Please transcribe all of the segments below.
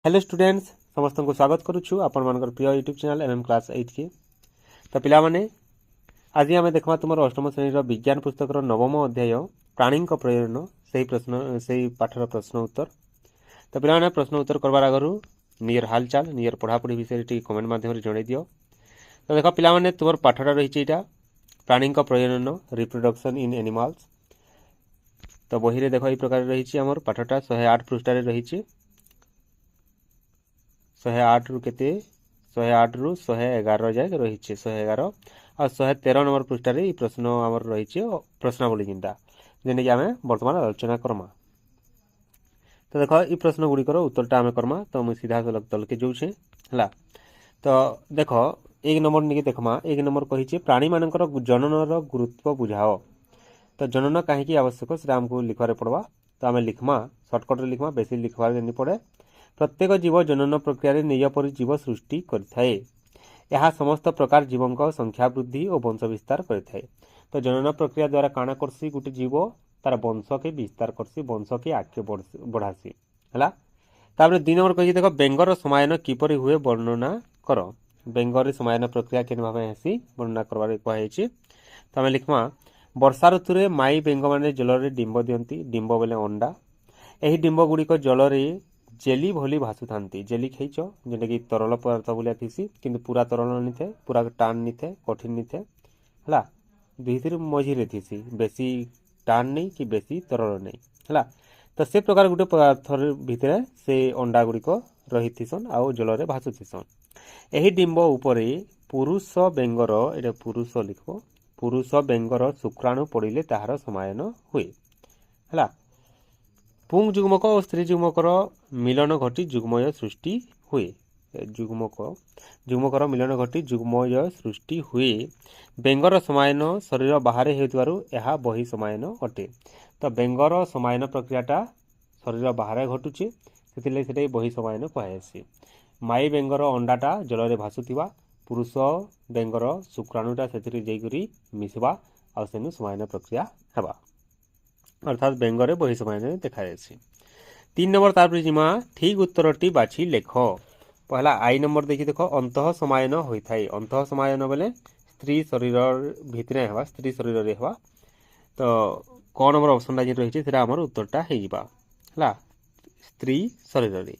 Hello students समस्त को स्वागत करुछु आपण मानकर प्रिय यूट्यूब चैनल एमएम क्लास 8 के। तो पिला माने आज आम देखा तुम अष्टम श्रेणी विज्ञान पुस्तक नवम अध्याय प्राणी प्रयोजन से पाठर प्रश्न उत्तर। तो पिला प्रश्न उत्तर करवार आगु निजर हालचाल निजर पढ़ापढ़ी विषय कमेंट माध्यम जन दियो। तो देख पिला माने तुम पाठटा रही प्राणी प्रयोजन रिप्रोडक्शन इन एनिमल्स। तो बही रे देख ये प्रकार रही आमर पाठटा 108 पृष्ठार रही 108 रु केते 108 रु 111 जाए रही 111 और 113 नंबर पृष्ठार ये प्रश्न आमर रही प्रश्नावली चिंता जेने कि आम बर्तमान आलोचना करमा। तो देख ये प्रश्न गुड़िकर उत्तरटा आम करमा। तो मुझे सीधा सलग तल के जाऊे है। तो देख एक नंबर नहीं देखमा। एक नंबर कही प्राणी मानकर जननर गुरुत्व बुझाओ। तो जनन कहीं आवश्यक से आमको लिखबार पड़वा। तो आम लिखमा सर्टकट लिखमा बेसी लिखबार नहीं पड़े। प्रत्येक जीव जनन प्रक्रिया निज पर जीव सृष्टि करिथाए। यह समस्त प्रकार जीवों संख्या वृद्धि और वंश विस्तार करिथाए। तो जनन प्रक्रिया द्वारा काना करसी गोटे जीव तार वंश के विस्तार करसी वंश के आगे बढ़ासी है। तापर 2 नंबर कही देख बेंगर समायन किपरि हुए वर्णना कर। बेंगर समायन प्रक्रिया के भाव हेसी वर्णना करवार कहुई। तो आम लिखमा वर्षा ऋतु में माई बेंग मैंने जल में डिंब दियंती। डिंब बोले अंडा। यही डिंब गुड़िक जल जेली भली भासु था। जेली खाइच जेटा कि तरल पदार्थ भाया थी कि पूरा तरल नहीं थे पूरा टाण नहीं थे कठिन नहीं थे है। दुई मझे थी बेसी टाण नहीं कि बेसी तरल नहीं है। तो से प्रकार गोटे पदार्थ भितर से अंडा गुड़िक रही थीसन आउ जल में भासुथीसन। यही डिंब उपरे पुरुष बेंगर ये पुरुष लिख पुरुष बेंगर शुक्राणु पड़े ताहार समायन हुए है। पुंग जुग्मक और स्त्री जुग्मकर मिलन घटी जुग्मय सृष्टि हुए। जुग्मकर मिलन घटी जुग्मय सृष्टि हुए। बेंगर समायन शरीर बाहर होता बही समायन अटे। तो बेंगर समायन प्रक्रियाटा शरीर बाहर घटुचे से बही समायन कहुसी। माई बेंगर अंडाटा जल में भासुवा पुरुष बेंगर शुक्राणुटा से जाकर मिसवा आ समायन प्रक्रिया है अर्थात बेंगरे बही समायन देखा। 3 नंबर तार जिमा ठीक उत्तरटी बाछि लेख। पहला आई नंबर देखी देख अंत समायन होता है। अंत समायन बोले स्त्री शरीर भितर हवा स्त्री शरीर रे हवा। तो क नंबर ऑप्शनटा जे रही है आमर उत्तरटा है स्त्री शरीर रे।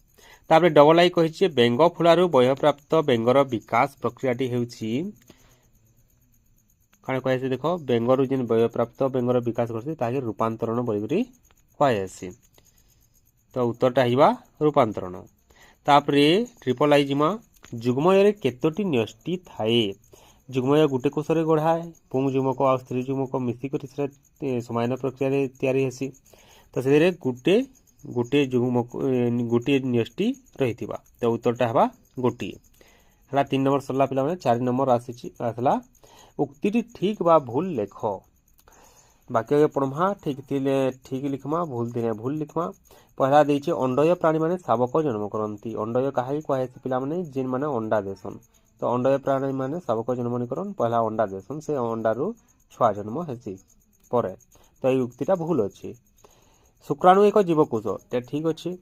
तापर डबल आई कही बेंग फुलारू बह्यप्राप्त बेंगर विकास प्रक्रियाटी होउछि कण कहे देख बेंगरू जेन बह्यप्राप्त बेंगर विकास करते रूपांतरण बोली कहुसी। तो उत्तरटा हिबा रूपांतरण। तापरे ट्रिपल आई जिमा जुग्मय केतोटी न्यष्टि थाए। जुग्मय गुटे कोष रे गढ़ाए पुंग जुग्मक आ स्त्री जुग्मक मिसिक समायन प्रक्रिया तैयारी हेसी। तो से गुटे गोटे जुग्मक गोटे न्यष्टि रही। तो उत्तरटा हवा गोटे है। 3 नंबर सरला पे 4 नंबर आसला उक्ति ठीक बा भूल लेख। वाक्य पढ़मा ठीक लिखमा भूल दिने भूल लिखमा। पहला देखे अंडय प्राणी माने शावक जन्म करती। अंडय कहा कहे पे जेन मैंने अंडा देसन। तो अंडय प्राणी माने शावक जन्म नहीं करन पहला अंडा देसन से अंडारू छुआ जन्म हेसी परे। तो ये उक्तिटा भूल अच्छी। शुक्राणु एक जीवकोष ये ठीक अच्छे।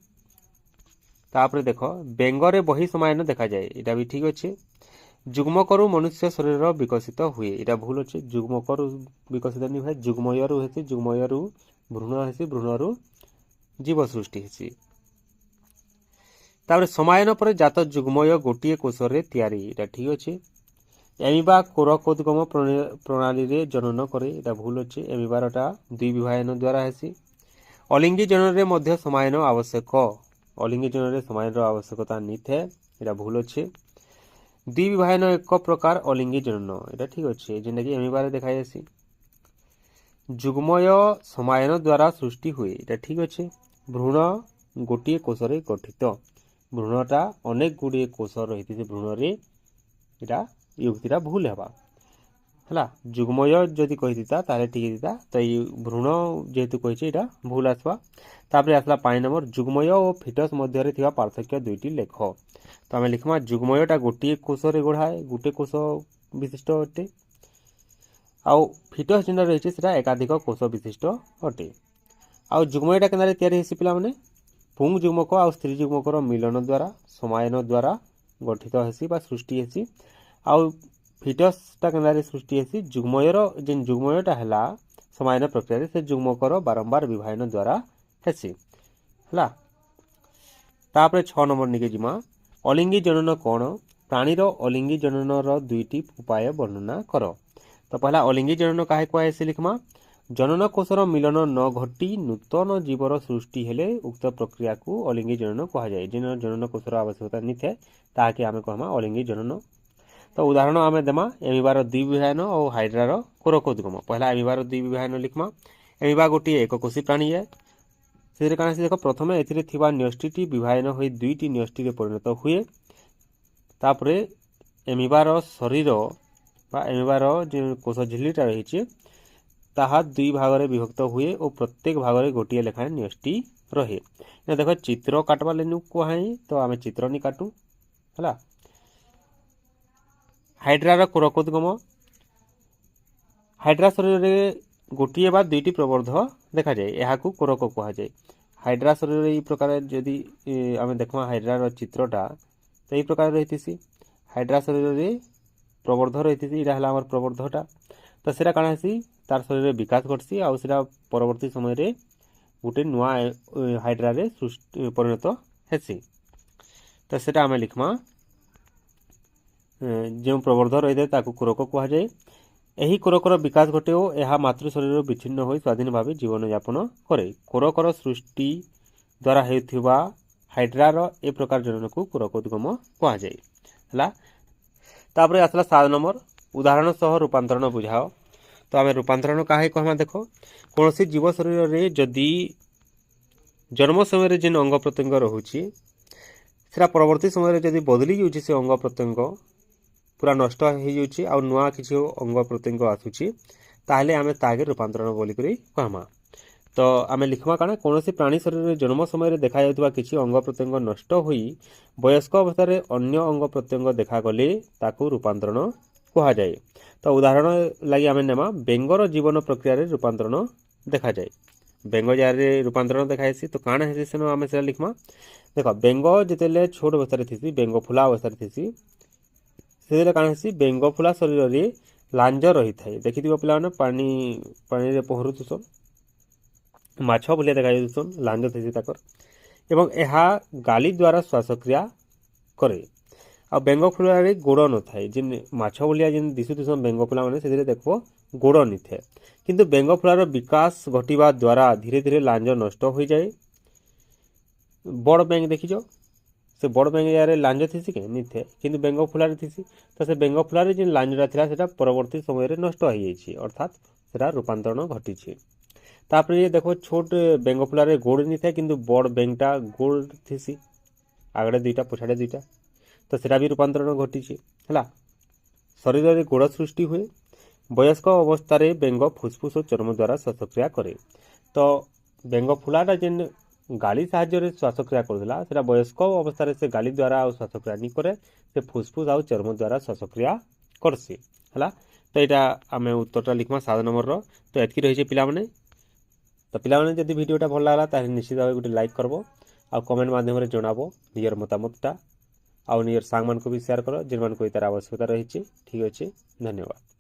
तापर देख बेंगरे बही समायन देखा जाए यहाँ भी ठीक अच्छे। जुग्मकरू मनुष्य शरीर विकसित हुए यहाँ भूल अच्छे। जुग्मकरू विकसित नहीं हुए जुग्मयरू हेसी जुग्मयरू भ्रूण हेसी भ्रूणरू जीव सृष्टि हेसी। तापर समायन पर जात जुग्मय गोटे कोष रे तैयारी यहाँ ठीक अच्छे। एमिबा कोरकोद्गम प्रणाली रे जनन करे यहाँ भूल अच्छे। एमिबारटा दुई विभाजन द्वारा हेसी। अलिंगी जनन रे मध्य समायन आवश्यक। अलिंगी जनन रे समायन आवश्यकता नहीं थे यहाँ भूल अच्छे। दुई विभाजन एक प्रकार अलिंगी जनन यहाँ ठीक अच्छे जेनटा कि एमिबार देखा जासी। जुग्मय समायन द्वारा सृष्टि हुए यहाँ ठीक अच्छे। भ्रूण गोटे कोष रे गठित। भ्रूणटा अनेक गुड़िए कोष रही भ्रूण रे यहाँ युक्तिटा भूल है जुग्मय जदि कही ताले ठीक था। तो ये भ्रूण जेहेतु कही भूल आसवा। तापर आसला 5 नंबर जुग्मय और फिटस मध्य थिबा पार्थक्य दुईटी लेख। तो आम लिखमा जुग्मयटा गोटे कोष रे गढ़ाए गोटे कोष विशिष्ट अटे आउ फिटस जेनटा रही एकाधिक कोष विशिष्ट अटे। आउ जुग्मयटा केनारे तैयारी हेसी पिला माने पुंग जुग्मक आ स्त्री जुग्मकर मिलन द्वारा समायन द्वारा गठित हेसी बा सृष्टि हेसी। आउ फिटसटा केन्दारे सृष्टि हेसी जुग्मयर जेन जुग्मयटा हैला समायन प्रक्रिया से जुग्मकर बारंबार विभाजन द्वारा हेसी हला। तापर 6 नंबर निके जिमा अलिंगी जनन कोण प्राणीर अलिंगी जननर दुईटी उपाय वर्णना कर। तो पहला अलिंगी जनन काहे कहै से लिखमा जनन कोषर मिलन न घटी नूतन जीवर सृष्टि हेले उक्त प्रक्रिया को अलिंगी जनन कहा जाए। जिन जनन कोषर आवश्यकता नहीं थे ताके आमे कहमा अलिंगी जनन। तो उदाहरण आमे देमा एमिबार द्विविभाजन और हाइड्रार कोरकोद्गम। पहला एमिबार द्विविभाजन लिखमा एमिबा गोटे एक कोषी प्राणी है से कारण से देखो प्रथमे एथिरे थिबा न्यष्टिटी विभाजन होई दुईटी न्यष्टि परिणत हुए। तापरे एमिबार शरीर बा एमिबार जो कोष झिल्लीटा रही ताहा दुई भागरे विभक्त हुए और प्रत्येक भागरे गोटे लेखाएं न्यष्टि रहे। देखो चित्र काटवा लेनु कहाई तो आमे चित्र नहीं काटू हला। हाइड्रार कोरकोद्गम हाइड्रा शरीर रे गोटे बा दुईटी प्रवर्ध देखा जाए यहाँ कोरक कह जाए। हाइड्रा शरीर ये प्रकार जदि आमे देखमा हाइड्रार चित्रटा तो ये प्रकार रही हाइड्रा शरीर रे प्रवर्ध रही इला हमर प्रवर्धटा। तो सेटा काଣା हेसी तार शरीर रे विकास घटसी आ सेटा परवर्ती समय रे गोटे नुआ हाइड्रा रे परिणत हेसी। तो सेटा आमे लिखमा जो प्रवर्ध रही ताकू कोरक कह जाए। यही कोरकर विकास घटे और यह मातृ शरीर विच्छिन्न हो स्वाधीन भाव जीवन यापन करे। कोरकर सृष्टि द्वारा हेउथिबा हाइड्रार ए प्रकार जनन को कोरकोद्गम कह जाए हला। तापरे आसला 7 नंबर उदाहरण सह रूपांतरण बुझाओ। तो आमे रूपांतरण काहे कहमा देखो कोनोसी जीव शरीर रे जदि जन्म समय रे जेन अंग प्रत्यंग रहुची सेटा परवर्ती समय रे जदि बदली जाउची से अंग प्रत्यंग पूरा नष्ट हो जाउची आ नुआ किछि अंग प्रत्यंग आसुची ताहले आमे तागे रूपांतरण बोली करी कहमा। तो आमे लिखमा काना कोनोसी प्राणी शरीर रे जन्म समय रे देखा जाउतबा किछि अंग प्रत्यंग नष्ट होई वयस्क अवस्था रे अन्य अंग प्रत्यंग देखा गले ताकू रूपांतरण कहा जाए। तो उदाहरण लगी आमे नेमा बेंगर जीवन प्रक्रिया रे रूपांतरण देखा जाए। बेंग जारे रूपांतरण देखाइसी तो काना हेसी सेनो आमे सेला लिखमा देखो बेंग जेतेले छोट अवस्था रे थिसी बेंग फुला अवस्था रे थिसी से काଣା हेसी बेंग फुला शरीर रे लांज रही थाए। देखिथिबो पिला माने पानी रे पहरुथुसन माछ भलिया देखा जाउथुसन लांज थिसी ताकर एवं एहा गाली द्वारा श्वासक्रिया करे। आ बेंग फुला रे गोड़ न थाए जिन माछ भलिया जिन दिसुथुसन बेंग फुला माने सेदिरे देखबो गोड़ नि थाए किंतु बेंग फुलार विकास घटिबा द्वारा धीरे धीरे लांज नष्ट हो जाए। बड़ बेंग देखिजो से बड़ बेंग यारे लांज थिसी के नि थे किंतु बेंग फुलारे थिसी तो से बेंग फुलारे जिन लांजरा थिला सेटा परवर्ती समय रे नष्ट हो जाइछि अर्थात सेटा रूपांतरण घटिछि। तापर ये देखो छोट बेंग फुलारे गोड़ नि थे किंतु बड़ बेंगटा गोड़ थिसी आगड़े दुईटा पछाड़े दुईटा तो सेटा भी रूपांतरण घटिछि हला। शरीर रे गोड़ सृष्टि हुए वयस्क अवस्था रे बेंग फुसफुस और चर्म द्वारा श्वासक्रिया करे। तो बेंग फुलाटा जेन गाली साहाय्य श्वासक्रिया करथिला सेटा वयस्क अवस्था रे से गाली द्वारा आ श्वासक्रिया नि करे से फुसफुस आ चर्म द्वारा श्वासक्रिया करसी हला। तो एटा आमे उत्तरटा लिखमा 7 नंबर रो। तो एतकी रही छे पिला माने। तो पिला माने जदि वीडियोटा भल लागला ताहे निश्चित भाबे गुटे लाइक करबो आ कमेंट माध्यम रे जणाबो नियर मतामतटा आ नियर सांग मान को भी शेयर करो जिन मान को इतार आवश्यकता रही छे। ठीक अछि धन्यवाद।